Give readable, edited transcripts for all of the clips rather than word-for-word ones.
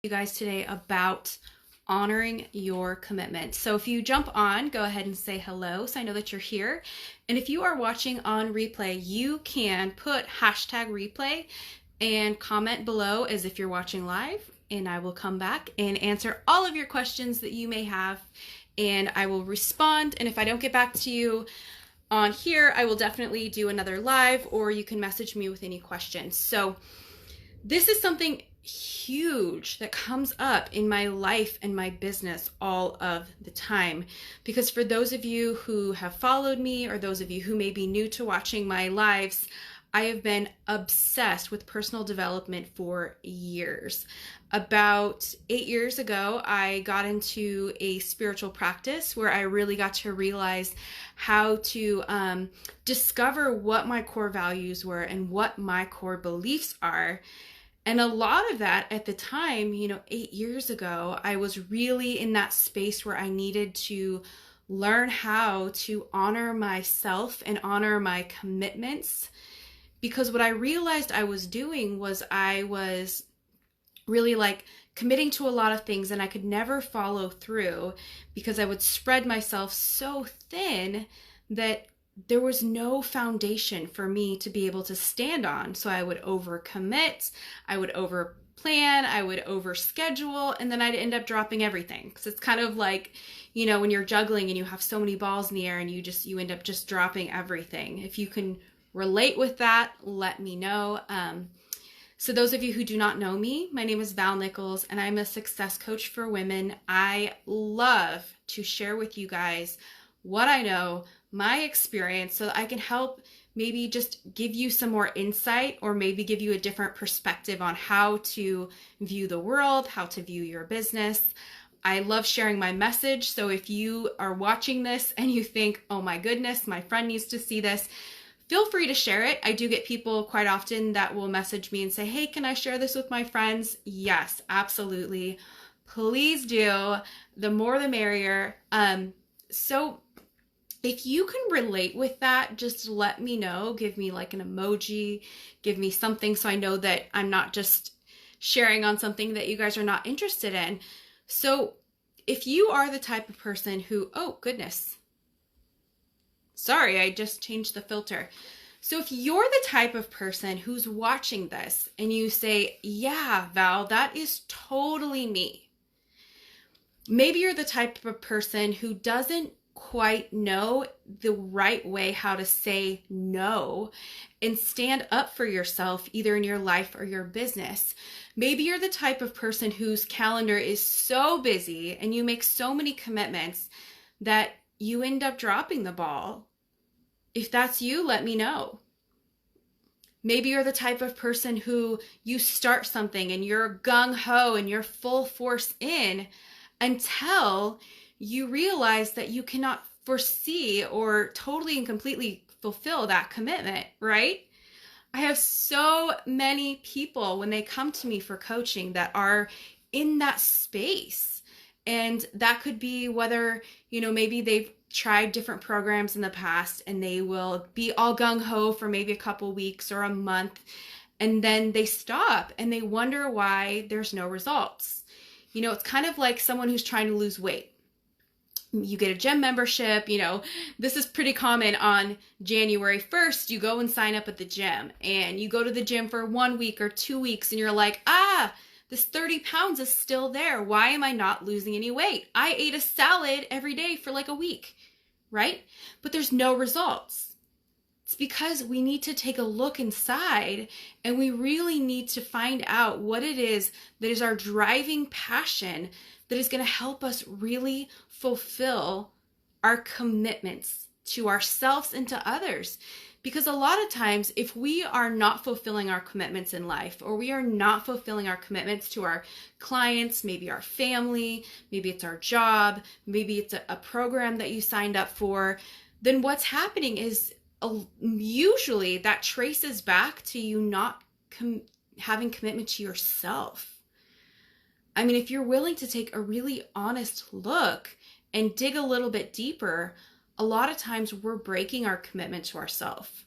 You guys today about honoring your commitment. So if you jump on, go ahead and say hello so I know that you're here. And if you are watching on replay, you can put hashtag replay and comment below as if you're watching live, and I will come back and answer all of your questions that you may have, and I will respond. And if I don't get back to you on here, I will definitely do another live, or you can message me with any questions. So this is something huge that comes up in my life and my business all of the time, because for those of you who have followed me, or those of you who may be new to watching my lives, I have been obsessed with personal development for years. About 8 years ago, I got into a spiritual practice where I really got to realize how to discover what my core values were and what my core beliefs are. And a lot of that at the time, 8 years ago, I was really in that space where I needed to learn how to honor myself and honor my commitments. Because what I realized I was doing was I was really committing to a lot of things, and I could never follow through because I would spread myself so thin that there was no foundation for me to be able to stand on. So I would overcommit, I would overplan, I would overschedule, and then I'd end up dropping everything. Because it's kind of like, when you're juggling and you have so many balls in the air and you end up just dropping everything. If you can relate with that, let me know. So those of you who do not know me, my name is Val Nichols, and I'm a success coach for women. I love to share with you guys what I know, my experience, so that I can help maybe just give you some more insight, or maybe give you a different perspective on how to view the world, how to view your business. I love sharing my message. So if you are watching this and you think, oh my goodness, my friend needs to see this, feel free to share it. I do get people quite often that will message me and say, hey, can I share this with my friends? Yes, absolutely. Please do. The more the merrier. So if you can relate with that, just let me know. Give me an emoji, give me something so I know that I'm not just sharing on something that you guys are not interested in. So if you are the type of person who, oh goodness, sorry, I just changed the filter. So if you're the type of person who's watching this and you say, yeah, Val, that is totally me. Maybe you're the type of person who doesn't quite know the right way how to say no and stand up for yourself, either in your life or your business. Maybe you're the type of person whose calendar is so busy and you make so many commitments that you end up dropping the ball. If that's you, let me know. Maybe you're the type of person who you start something and you're gung-ho and you're full force in until you realize that you cannot foresee or totally and completely fulfill that commitment, right? I have so many people when they come to me for coaching that are in that space. And that could be whether, maybe they've tried different programs in the past and they will be all gung-ho for maybe a couple weeks or a month, and then they stop and they wonder why there's no results. It's kind of like someone who's trying to lose weight. You get a gym membership, this is pretty common on January 1st. You go and sign up at the gym and you go to the gym for 1 week or 2 weeks and you're like, this 30 pounds is still there. Why am I not losing any weight? I ate a salad every day for a week, right? But there's no results. It's because we need to take a look inside and we really need to find out what it is that is our driving passion that is going to help us really fulfill our commitments to ourselves and to others. Because a lot of times, if we are not fulfilling our commitments in life, or we are not fulfilling our commitments to our clients, maybe our family, maybe it's our job, maybe it's a program that you signed up for, then what's happening is usually that traces back to you not having commitment to yourself. I mean, if you're willing to take a really honest look and dig a little bit deeper, a lot of times we're breaking our commitment to ourselves.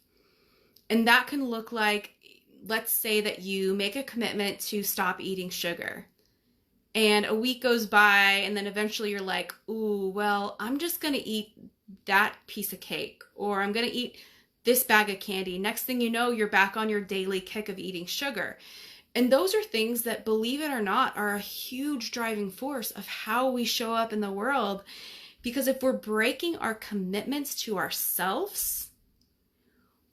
And that can look like, let's say that you make a commitment to stop eating sugar. and a week goes by, and then eventually you're like, ooh, well, I'm just going to eat that piece of cake, or I'm going to eat this bag of candy. Next thing you know, you're back on your daily kick of eating sugar. And those are things that, believe it or not, are a huge driving force of how we show up in the world. Because if we're breaking our commitments to ourselves,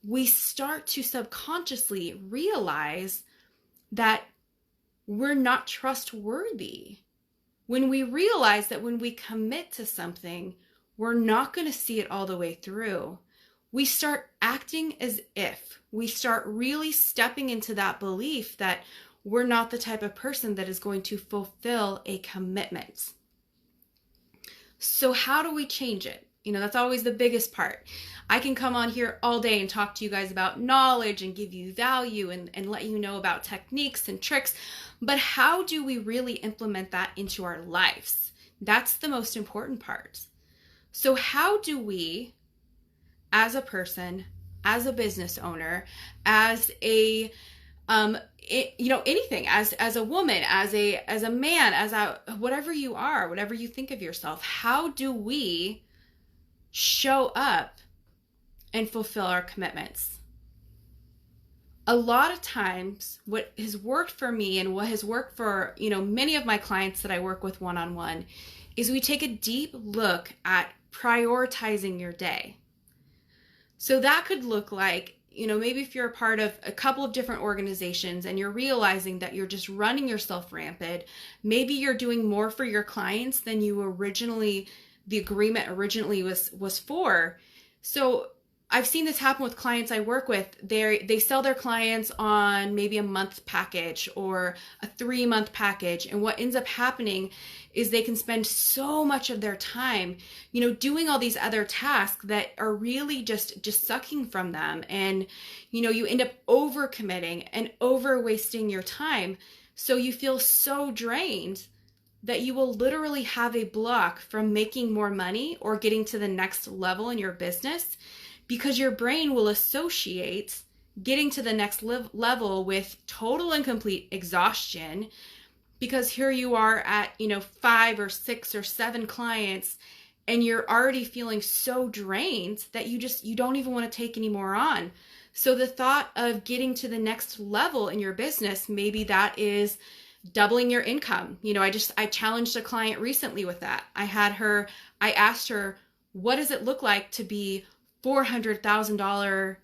we start to subconsciously realize that we're not trustworthy. When we realize that when we commit to something, we're not going to see it all the way through, we start acting as if. We start really stepping into that belief that we're not the type of person that is going to fulfill a commitment. So how do we change it? That's always the biggest part. I can come on here all day and talk to you guys about knowledge and give you value and let you know about techniques and tricks, but how do we really implement that into our lives? That's the most important part. So how do we, as a person, as a business owner, as a anything, as a woman, as a man, as a whatever you are, whatever you think of yourself, how do we show up and fulfill our commitments? A lot of times what has worked for me and what has worked for many of my clients that I work with one-on-one is we take a deep look at prioritizing your day. So that could look like, maybe if you're a part of a couple of different organizations and you're realizing that you're just running yourself rampant, maybe you're doing more for your clients than the agreement originally was for. So I've seen this happen with clients I work with. They sell their clients on maybe a month package or a 3-month package. And what ends up happening is they can spend so much of their time, doing all these other tasks that are really just sucking from them. And, you end up overcommitting and over wasting your time. So you feel so drained that you will literally have a block from making more money or getting to the next level in your business, because your brain will associate getting to the next level with total and complete exhaustion. Because here you are at 5 or 6 or 7 clients, and you're already feeling so drained that you don't even want to take any more on. So the thought of getting to the next level in your business, maybe that is doubling your income. I challenged a client recently with that. I asked her, what does it look like to be $400,000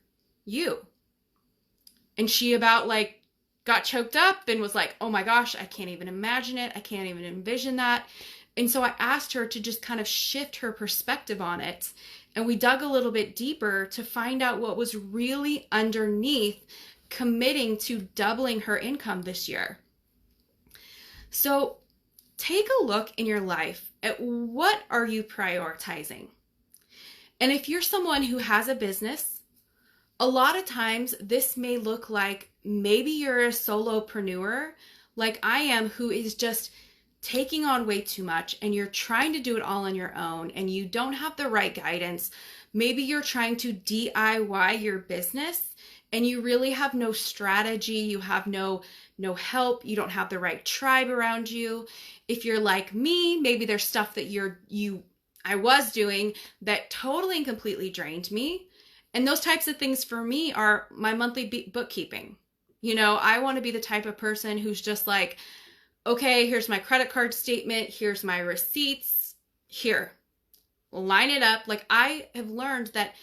you? And she about got choked up and was like, oh my gosh, I can't even imagine it. I can't even envision that. And so I asked her to just kind of shift her perspective on it. And we dug a little bit deeper to find out what was really underneath committing to doubling her income this year. So take a look in your life at what are you prioritizing. And if you're someone who has a business, a lot of times this may look like maybe you're a solopreneur like I am, who is just taking on way too much and you're trying to do it all on your own and you don't have the right guidance. Maybe you're trying to DIY your business and you really have no strategy, you have no help, you don't have the right tribe around you. If you're like me, maybe there's stuff that I was doing that totally and completely drained me. And those types of things for me are my monthly bookkeeping. I want to be the type of person who's just like, okay, here's my credit card statement, here's my receipts, here, line it up. I have learned that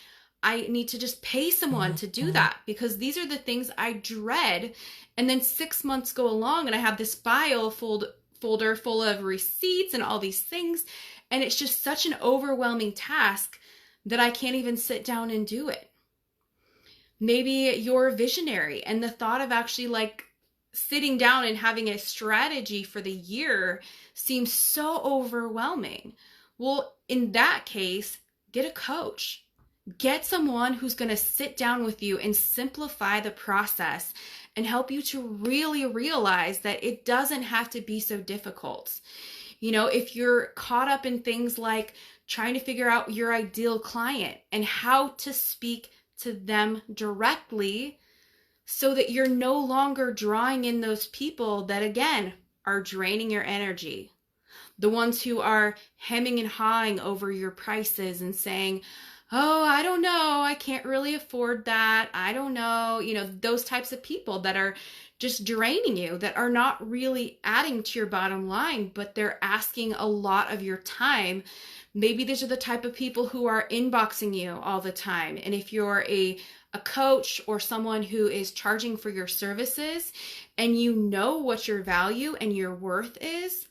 I need to just pay someone to do that, because these are the things I dread. And then 6 months go along and I have this folder full of receipts and all these things. And it's just such an overwhelming task that I can't even sit down and do it. Maybe you're a visionary and the thought of actually sitting down and having a strategy for the year seems so overwhelming. Well, in that case, get a coach. Get someone who's going to sit down with you and simplify the process and help you to really realize that it doesn't have to be so difficult. If you're caught up in things like trying to figure out your ideal client and how to speak to them directly so that you're no longer drawing in those people that, again, are draining your energy, the ones who are hemming and hawing over your prices and saying, oh, I don't know, I can't really afford that, I don't know, those types of people that are just draining you, that are not really adding to your bottom line, but they're asking a lot of your time. Maybe these are the type of people who are inboxing you all the time. And if you're a coach or someone who is charging for your services and you know what your value and your worth is,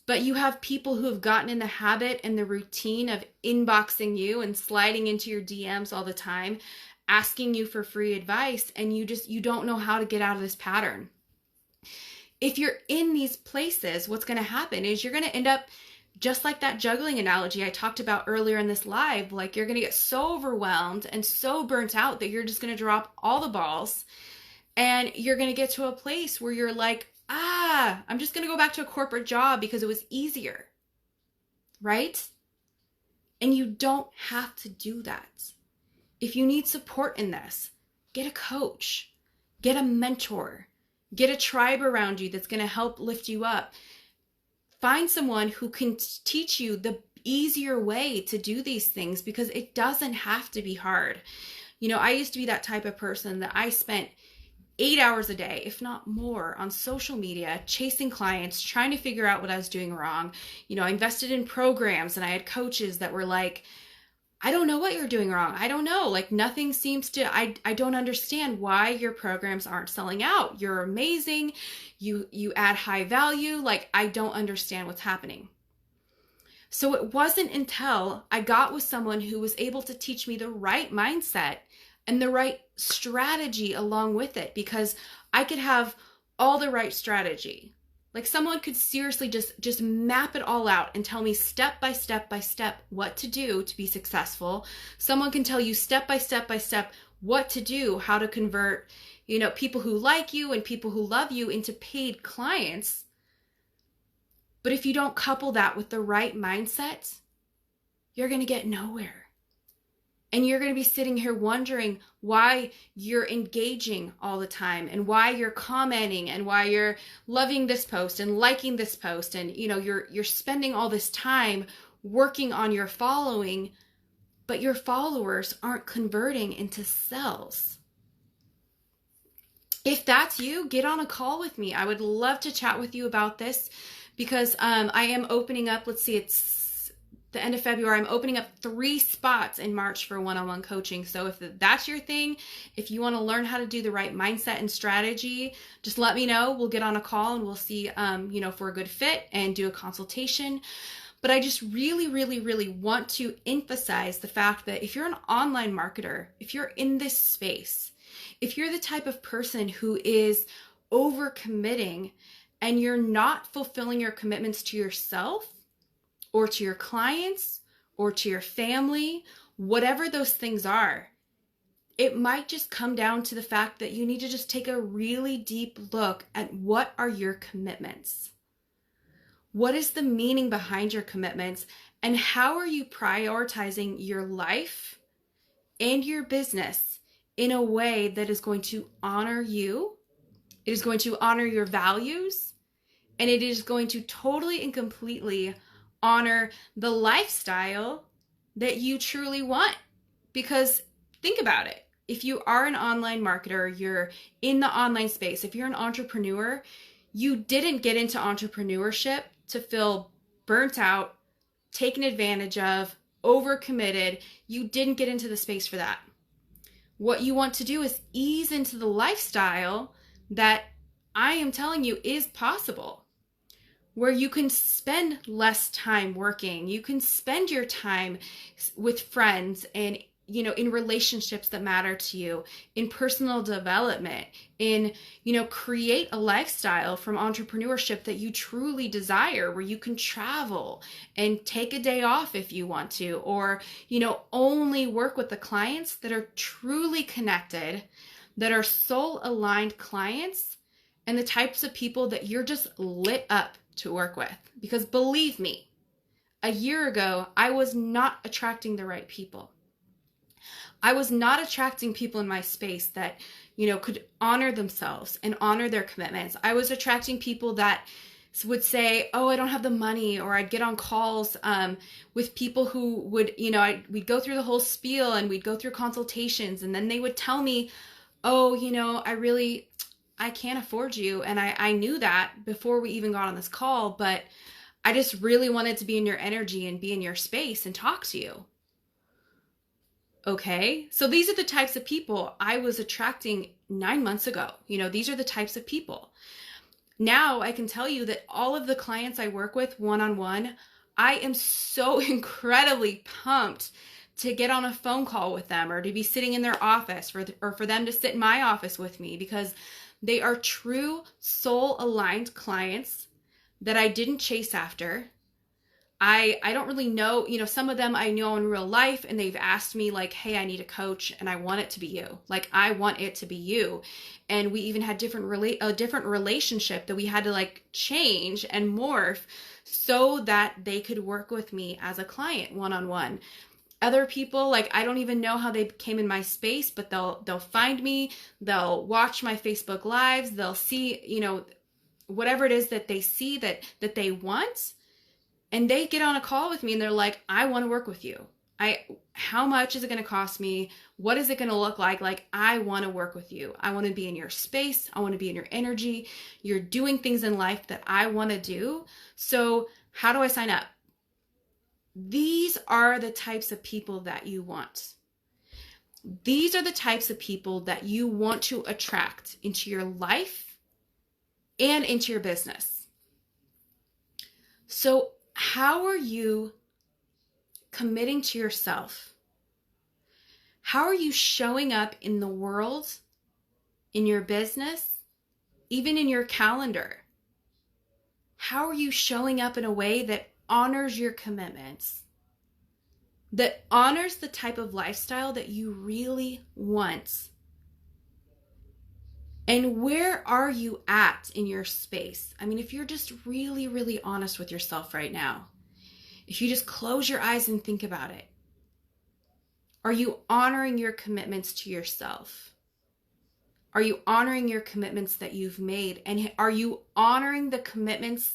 but you have people who have gotten in the habit and the routine of inboxing you and sliding into your DMs all the time, asking you for free advice, and you don't know how to get out of this pattern. If you're in these places, what's going to happen is you're going to end up just like that juggling analogy I talked about earlier in this live. Like, you're going to get so overwhelmed and so burnt out that you're just going to drop all the balls, and you're going to get to a place where you're like, I'm just going to go back to a corporate job because it was easier, right? And you don't have to do that. If you need support in this, get a coach, get a mentor, get a tribe around you that's going to help lift you up. Find someone who can teach you the easier way to do these things, because it doesn't have to be hard. I used to be that type of person that I spent 8 hours a day, if not more, on social media, chasing clients, trying to figure out what I was doing wrong. I invested in programs and I had coaches that were like, I don't know what you're doing wrong. I don't know. Like, nothing seems to, I don't understand why your programs aren't selling out. You're amazing. You add high value. Like, I don't understand what's happening. So it wasn't until I got with someone who was able to teach me the right mindset and the right strategy along with it, because I could have all the right strategy. Like, someone could seriously just map it all out and tell me step by step by step what to do to be successful. Someone can tell you step by step by step what to do, how to convert, people who like you and people who love you into paid clients. But if you don't couple that with the right mindset, you're going to get nowhere. And you're going to be sitting here wondering why you're engaging all the time, and why you're commenting, and why you're loving this post and liking this post. And, you're spending all this time working on your following, but your followers aren't converting into sales. If that's you, get on a call with me. I would love to chat with you about this, because I am opening up, it's the end of February, I'm opening up 3 spots in March for one-on-one coaching. So if that's your thing, if you want to learn how to do the right mindset and strategy, just let me know. We'll get on a call and we'll see, if we're a good fit, and do a consultation. But I just really, really, really want to emphasize the fact that if you're an online marketer, if you're in this space, if you're the type of person who is overcommitting and you're not fulfilling your commitments to yourself, or to your clients, or to your family, whatever those things are, it might just come down to the fact that you need to just take a really deep look at what are your commitments. What is the meaning behind your commitments, and how are you prioritizing your life and your business in a way that is going to honor you, it is going to honor your values, and it is going to totally and completely honor the lifestyle that you truly want. Because think about it. If you are an online marketer, you're in the online space, if you're an entrepreneur, you didn't get into entrepreneurship to feel burnt out, taken advantage of, overcommitted. You didn't get into the space for that. What you want to do is ease into the lifestyle that I am telling you is possible, where you can spend less time working. You can spend your time with friends and, in relationships that matter to you, in personal development, in, create a lifestyle from entrepreneurship that you truly desire, where you can travel and take a day off if you want to, or, only work with the clients that are truly connected, that are soul aligned clients, and the types of people that you're just lit up to work with. Because believe me, a year ago, I was not attracting the right people. I was not attracting people in my space that, could honor themselves and honor their commitments. I was attracting people that would say, oh, I don't have the money, or I'd get on calls with people who would, we'd go through the whole spiel and we'd go through consultations, and then they would tell me, oh, I can't afford you. And I knew that before we even got on this call, but I just really wanted to be in your energy and be in your space and talk to you. Okay, so these are the types of people I was attracting 9 months ago. These are the types of people. Now I can tell you that all of the clients I work with one-on-one, I am so incredibly pumped to get on a phone call with them, or to be sitting in their office, or for them to sit in my office with me, because they are true soul-aligned clients that I didn't chase after. I don't really know, some of them I know in real life, and they've asked me like, hey, I need a coach and I want it to be you. Like, I want it to be you. And we even had a different relationship that we had to like change and morph so that they could work with me as a client one-on-one. Other people, like, I don't even know how they came in my space, but they'll find me, they'll watch my Facebook lives, they'll see, whatever it is that they see that they want. And they get on a call with me and they're like, I want to work with you. How much is it going to cost me? What is it going to look like? Like, I want to work with you. I want to be in your space. I want to be in your energy. You're doing things in life that I want to do. So how do I sign up? These are the types of people that you want. These are the types of people that you want to attract into your life and into your business. So how are you committing to yourself? How are you showing up in the world, in your business, even in your calendar? How are you showing up in a way that honors your commitments, that honors the type of lifestyle that you really want? And where are you at in your space? I mean, if you're just really, really honest with yourself right now, if you just close your eyes and think about it, are you honoring your commitments to yourself? Are you honoring your commitments that you've made? And are you honoring the commitments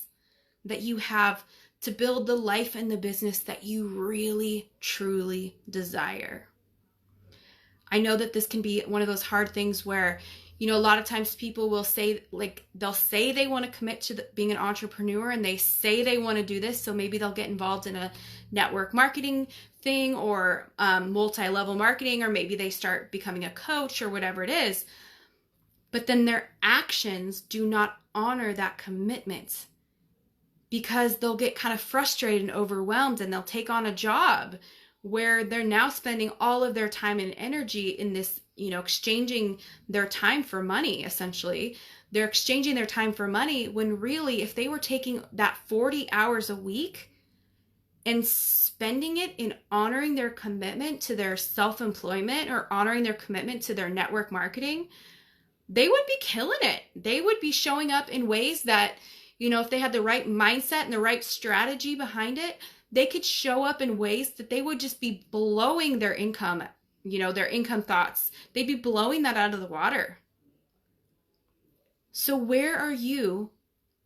that you have to build the life and the business that you really, truly desire? I know that this can be one of those hard things where, a lot of times people will say, like, they'll say they want to commit to being an entrepreneur, and they say they want to do this. So maybe they'll get involved in a network marketing thing, or multi-level marketing, or maybe they start becoming a coach or whatever it is. But then their actions do not honor that commitment, because they'll get kind of frustrated and overwhelmed, and they'll take on a job where they're now spending all of their time and energy in this, exchanging their time for money. Essentially, they're exchanging their time for money, when really, if they were taking that 40 hours a week and spending it in honoring their commitment to their self-employment, or honoring their commitment to their network marketing, they would be killing it. They would be showing up in ways that, if they had the right mindset and the right strategy behind it, they could show up in ways that they would just be blowing their income, their income thoughts. They'd be blowing that out of the water. So where are you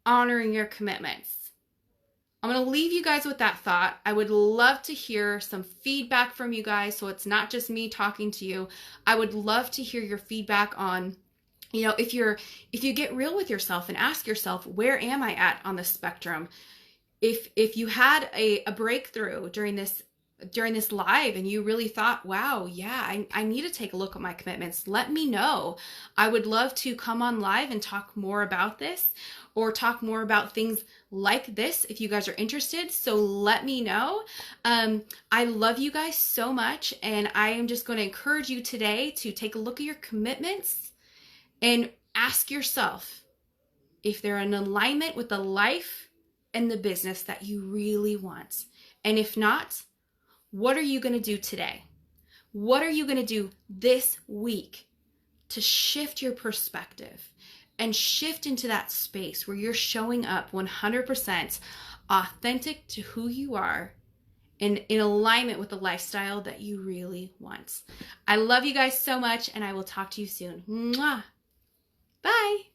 honoring your commitments? I'm going to leave you guys with that thought. I would love to hear some feedback from you guys, so it's not just me talking to you. I would love to hear your feedback on, if you get real with yourself and ask yourself, where am I at on the spectrum? If you had a breakthrough during this live, and you really thought, wow, yeah, I need to take a look at my commitments, let me know. I would love to come on live and talk more about this, or talk more about things like this if you guys are interested. So let me know. I love you guys so much, and I am just going to encourage you today to take a look at your commitments and ask yourself if they're in alignment with the life and the business that you really want. And if not, what are you going to do today? What are you going to do this week to shift your perspective and shift into that space where you're showing up 100% authentic to who you are and in alignment with the lifestyle that you really want? I love you guys so much, and I will talk to you soon. Mwah. Bye.